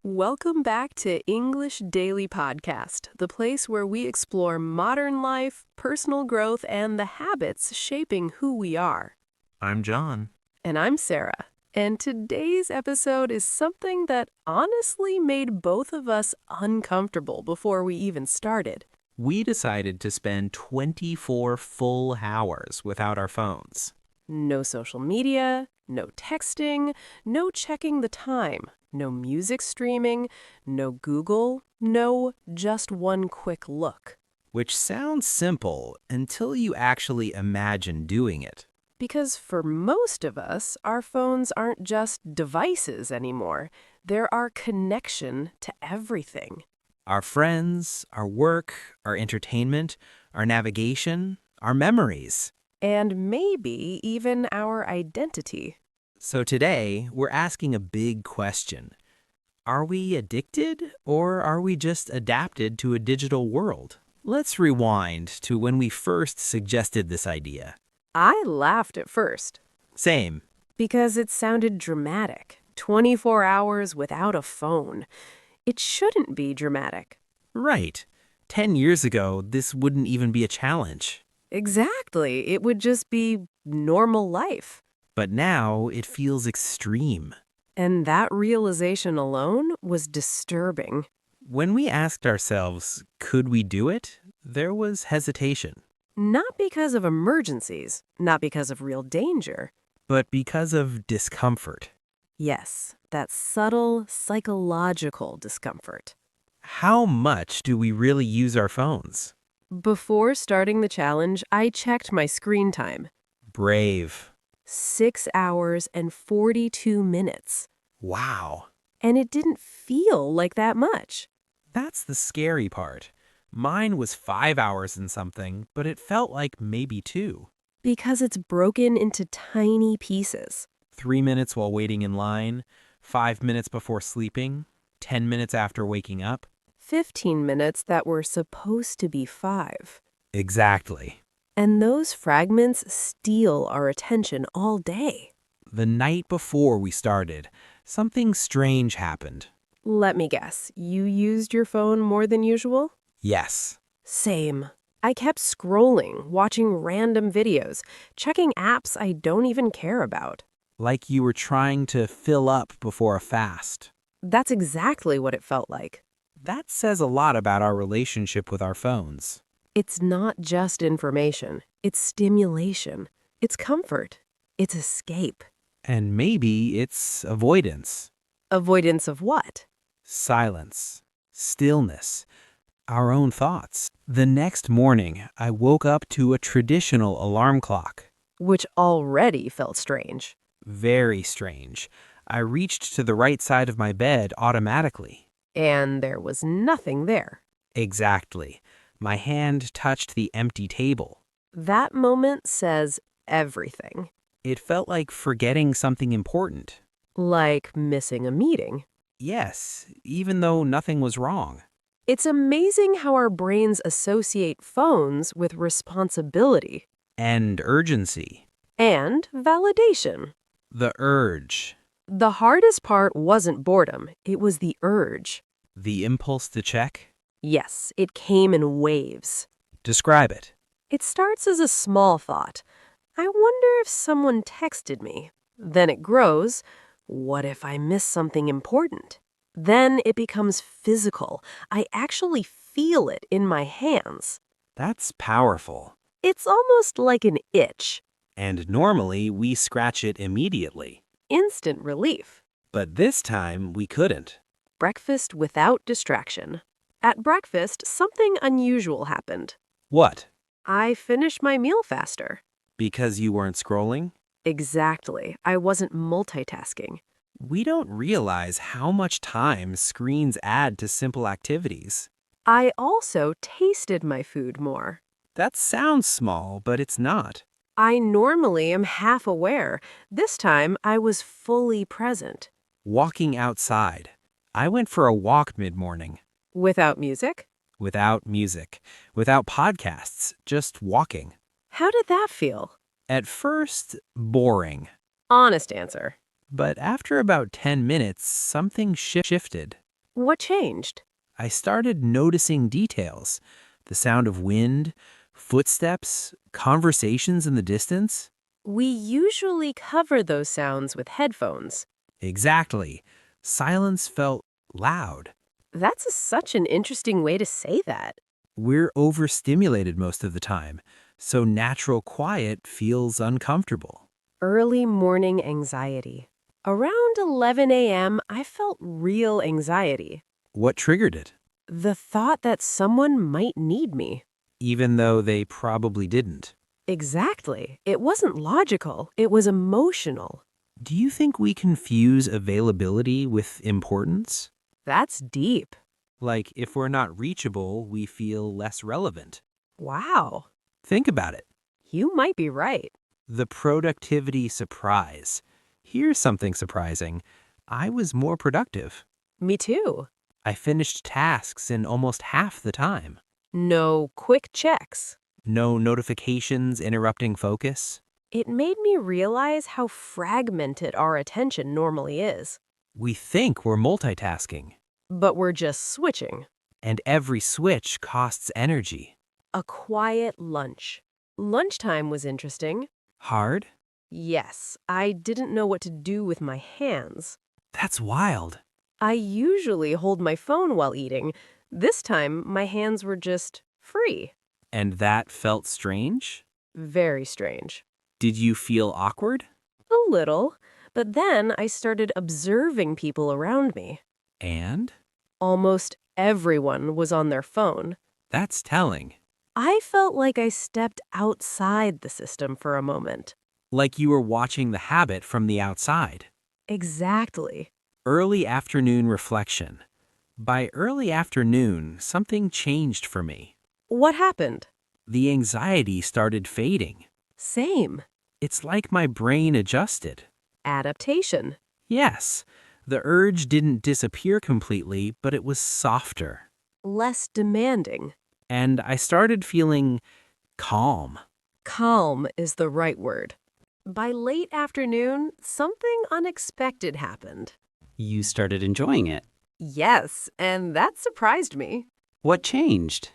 Welcome back to English Daily Podcast, the place where we explore modern life, personal growth, and the habits shaping who we are. I'm John. And I'm Sarah. And today's episode is something that honestly made both of us uncomfortable before we even started. We decided to spend 24 full hours without our phones. No social media, no texting, no checking the time, no music streaming, no Google, no just one quick look. Which sounds simple until you actually imagine doing it. Because for most of us, our phones aren't just devices anymore. They're our connection to everything. Our friends, our work, our entertainment, our navigation, our memories. And maybe even our identity. So today, we're asking a big question. Are we addicted, or are we just adapted to a digital world? Let's rewind to when we first suggested this idea. I laughed at first. Same. Because it sounded dramatic. 24 hours without a phone. It shouldn't be dramatic. Right. 10 years ago, this wouldn't even be a challenge. Exactly. It would just be normal life. But now it feels extreme. And that realization alone was disturbing. When we asked ourselves, could we do it? There was hesitation. Not because of emergencies, not because of real danger. But because of discomfort. Yes, that subtle psychological discomfort. How much do we really use our phones? Before starting the challenge, I checked my screen time. Brave. 6 hours and 42 minutes. Wow. And it didn't feel like that much. That's the scary part. Mine was 5 hours and something, but it felt like maybe 2. Because it's broken into tiny pieces. 3 minutes while waiting in line, 5 minutes before sleeping, 10 minutes after waking up. 15 minutes that were supposed to be 5. Exactly. And those fragments steal our attention all day. The night before we started, something strange happened. Let me guess, you used your phone more than usual? Yes. Same. I kept scrolling, watching random videos, checking apps I don't even care about. Like you were trying to fill up before a fast. That's exactly what it felt like. That says a lot about our relationship with our phones. It's not just information. It's stimulation. It's comfort. It's escape. And maybe it's avoidance. Avoidance of what? Silence. Stillness. Our own thoughts. The next morning, I woke up to a traditional alarm clock. Which already felt strange. Very strange. I reached to the right side of my bed automatically. And there was nothing there. Exactly. My hand touched the empty table. That moment says everything. It felt like forgetting something important. Like missing a meeting. Yes, even though nothing was wrong. It's amazing how our brains associate phones with responsibility. And urgency. And validation. The urge. The hardest part wasn't boredom, it was the urge. The impulse to check. Yes, it came in waves. Describe it. It starts as a small thought. I wonder if someone texted me. Then it grows. What if I miss something important? Then it becomes physical. I actually feel it in my hands. That's powerful. It's almost like an itch. And normally we scratch it immediately. Instant relief. But this time we couldn't. Breakfast without distraction. At breakfast, something unusual happened. What? I finished my meal faster. Because you weren't scrolling? Exactly. I wasn't multitasking. We don't realize how much time screens add to simple activities. I also tasted my food more. That sounds small, but it's not. I normally am half aware. This time, I was fully present. Walking outside. I went for a walk mid-morning. Without music? Without music. Without podcasts. Just walking. How did that feel? At first, boring. Honest answer. But after about 10 minutes, something shifted. What changed? I started noticing details. The sound of wind, footsteps, conversations in the distance. We usually cover those sounds with headphones. Exactly. Silence felt loud. That's such an interesting way to say that. We're overstimulated most of the time, so natural quiet feels uncomfortable. Early morning anxiety. Around 11 a.m., I felt real anxiety. What triggered it? The thought that someone might need me. Even though they probably didn't. Exactly. It wasn't logical, it was emotional. Do you think we confuse availability with importance? That's deep. Like, if we're not reachable, we feel less relevant. Wow. Think about it. You might be right. The productivity surprise. Here's something surprising. I was more productive. Me too. I finished tasks in almost half the time. No quick checks. No notifications interrupting focus. It made me realize how fragmented our attention normally is. We think we're multitasking, But we're just switching. and every switch costs energy. A quiet lunch. Lunchtime was interesting. Hard? Yes, I didn't know what to do with my hands. That's wild. I usually hold my phone while eating. This time, my hands were just free. And that felt strange? Very strange. Did you feel awkward? A little, but then I started observing people around me. And? Almost everyone was on their phone. That's telling. I felt like I stepped outside the system for a moment. Like you were watching the habit from the outside. Exactly. Early afternoon reflection. By early afternoon, something changed for me. What happened? The anxiety started fading. Same. It's like my brain adjusted. Adaptation. Yes, the urge didn't disappear completely, but it was softer. Less demanding. And I started feeling calm. Calm is the right word. By late afternoon, something unexpected happened. You started enjoying it. Yes, and that surprised me. What changed?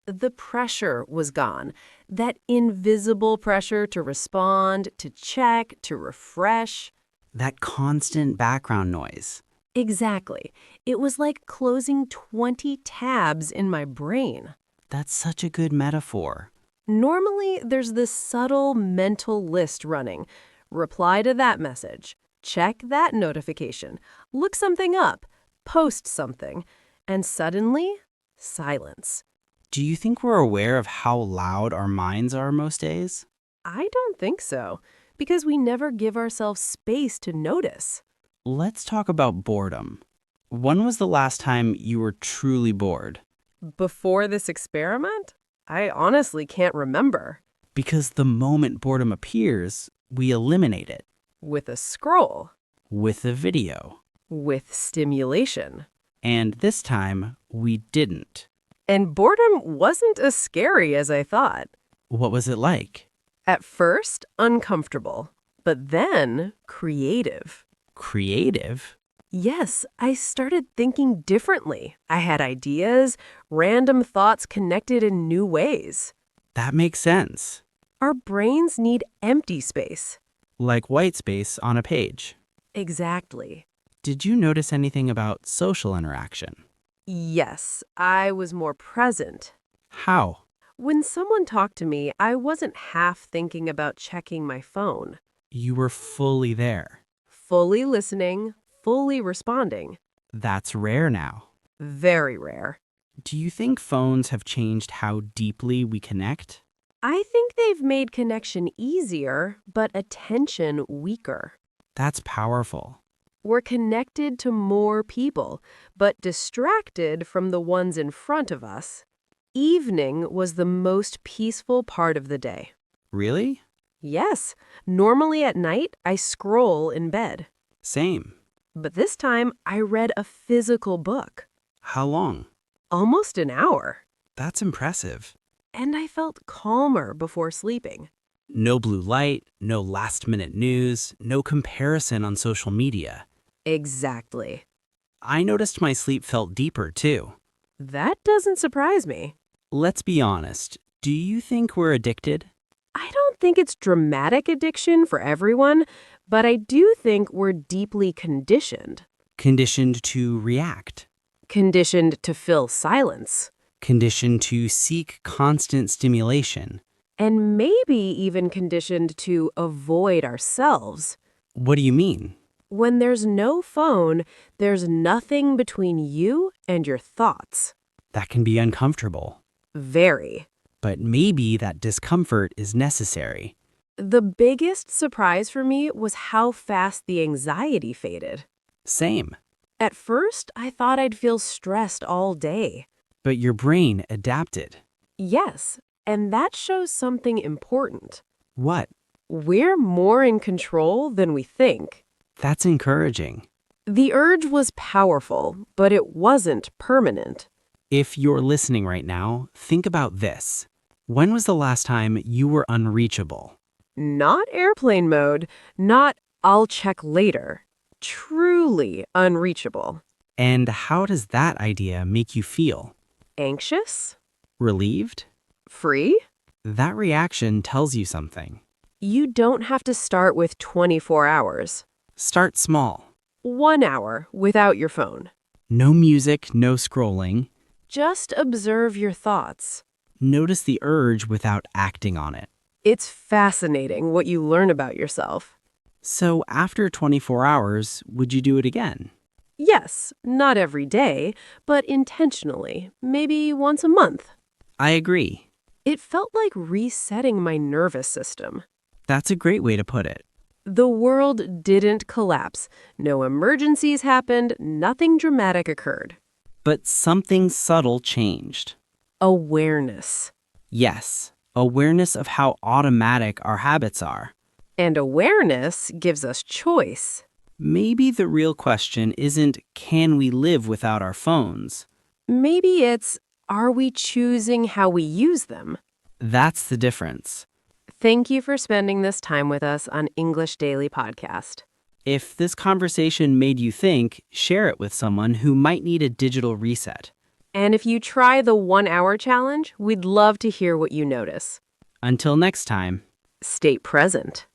The pressure was gone. That invisible pressure to respond, to check, to refresh. That constant background noise. Exactly. It was like closing 20 tabs in my brain. That's such a good metaphor. Normally, there's this subtle mental list running. Reply to that message. Check that notification. Look something up. Post something. And suddenly, silence. Do you think we're aware of how loud our minds are most days? I don't think so, because we never give ourselves space to notice. Let's talk about boredom. When was the last time you were truly bored? Before this experiment, I honestly can't remember. Because the moment boredom appears, we eliminate it. With a scroll. With a video. With stimulation. And this time, we didn't. And boredom wasn't as scary as I thought. What was it like? At first, uncomfortable, but then creative. Creative? Yes, I started thinking differently. I had ideas, random thoughts connected in new ways. That makes sense. Our brains need empty space. Like white space on a page. Exactly. Did you notice anything about social interaction? Yes, I was more present. How? When someone talked to me, I wasn't half thinking about checking my phone. You were fully there. Fully listening, fully responding. That's rare now. Very rare. Do you think phones have changed how deeply we connect? I think they've made connection easier, but attention weaker. That's powerful. We're connected to more people, but distracted from the ones in front of us. Evening was the most peaceful part of the day. Really? Yes, normally at night I scroll in bed. Same. But this time I read a physical book. How long? Almost an hour. That's impressive. And I felt calmer before sleeping. No blue light, no last-minute news, no comparison on social media. Exactly. I noticed my sleep felt deeper too. That doesn't surprise me. Let's be honest. Do you think we're addicted? I don't think it's dramatic addiction for everyone, but I do think we're deeply conditioned. Conditioned to react. Conditioned to fill silence. Conditioned to seek constant stimulation. And maybe even conditioned to avoid ourselves. What do you mean? When there's no phone, there's nothing between you and your thoughts. That can be uncomfortable. Very. But maybe that discomfort is necessary. The biggest surprise for me was how fast the anxiety faded. Same. At first, I thought I'd feel stressed all day. But your brain adapted. Yes, and that shows something important. What? We're more in control than we think. That's encouraging. The urge was powerful, but it wasn't permanent. If you're listening right now, think about this. When was the last time you were unreachable? Not airplane mode, not I'll check later. Truly unreachable. And how does that idea make you feel? Anxious? Relieved? Free? That reaction tells you something. You don't have to start with 24 hours. Start small. 1 hour without your phone. No music, no scrolling. Just observe your thoughts. Notice the urge without acting on it. It's fascinating what you learn about yourself. So after 24 hours, would you do it again? Yes, not every day, but intentionally, maybe once a month. I agree. It felt like resetting my nervous system. That's a great way to put it. The world didn't collapse. No emergencies happened. Nothing dramatic occurred. But something subtle changed. Awareness. Yes, awareness of how automatic our habits are. And awareness gives us choice. Maybe the real question isn't, can we live without our phones? Maybe it's, are we choosing how we use them? That's the difference. Thank you for spending this time with us on English Daily Podcast. If this conversation made you think, share it with someone who might need a digital reset. And if you try the 1 hour challenge, we'd love to hear what you notice. Until next time. Stay present.